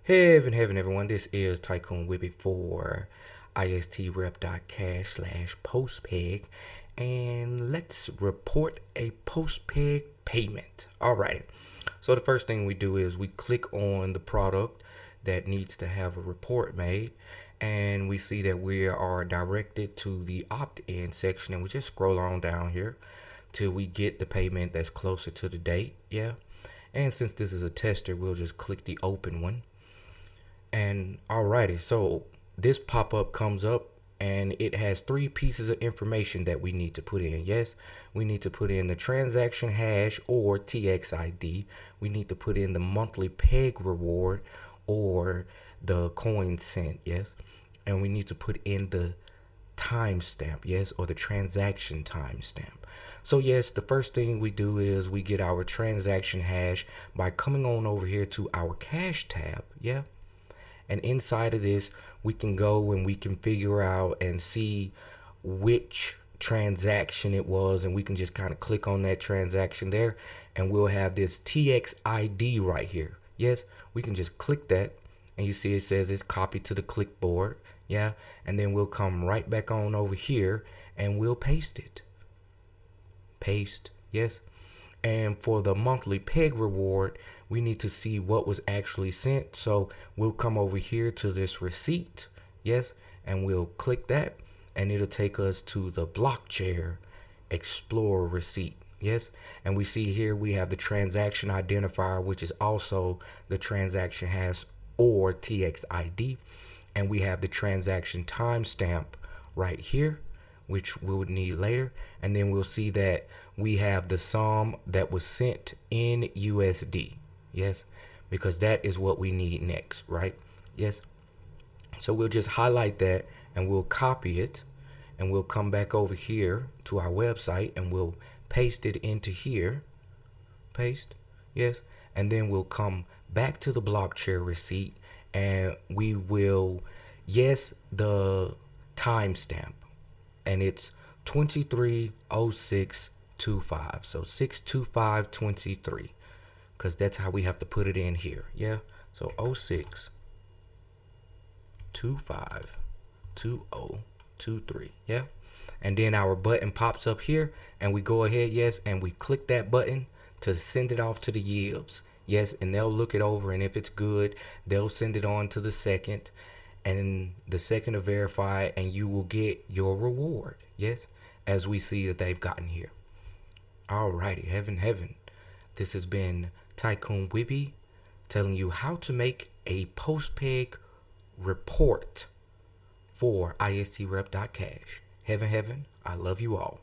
Heaven, everyone. This is Tycoon Wibby for ISTRep.cash/PosPegg. And let's report a PosPegg payment. Alright. So the first thing we do is we click on the product that needs to have a report made. And we see that we are directed to the opt-in section. And we just scroll on down here till we get the payment that's closer to the date. Yeah. And since this is a tester, we'll just click the open one. And alrighty, so this pop-up comes up and it has three pieces of information that we need to put in. Yes, we need to put in the transaction hash or TXID. We need to put in the monthly peg reward or the coin sent. Yes, and we need to put in the timestamp. Yes, or the transaction timestamp. So yes, the first thing we do is we get our transaction hash by coming on over here to our cash tab. Yeah. And inside of this, we can go and we can figure out and see which transaction it was. And we can just kind of click on that transaction there. And we'll have this TXID right here. Yes, we can just click that. And you see it says it's copied to the clipboard. Yeah. And then we'll come right back on over here and we'll paste it. Paste. Yes. And for the monthly peg reward, we need to see what was actually sent. So we'll come over here to this receipt. Yes. And we'll click that and it'll take us to the Blockchain Explorer receipt. Yes. And we see here we have the transaction identifier, which is also the transaction hash or TXID. And we have the transaction timestamp right here, which we would need later. And then we'll see that we have the sum that was sent in USD. Yes, because that is what we need next, right? Yes. So we'll just highlight that and we'll copy it and we'll come back over here to our website and we'll paste it into here. Paste. Yes. And then we'll come back to the Blockchain receipt and we will, yes, the timestamp. And it's 230625. So 62523. Because that's how we have to put it in here. Yeah. So 06252023. Yeah. And then our button pops up here and we go ahead. Yes. And we click that button to send it off to the YVV. Yes. And they'll look it over. And if it's good, they'll send it on to the second. And the second to verify. And you will get your reward. Yes. As we see that they've gotten here. Alrighty. Heaven. This has been Tycoon Wibby telling you how to make a PosPegg report for ISTRep.cash. Heaven, I love you all.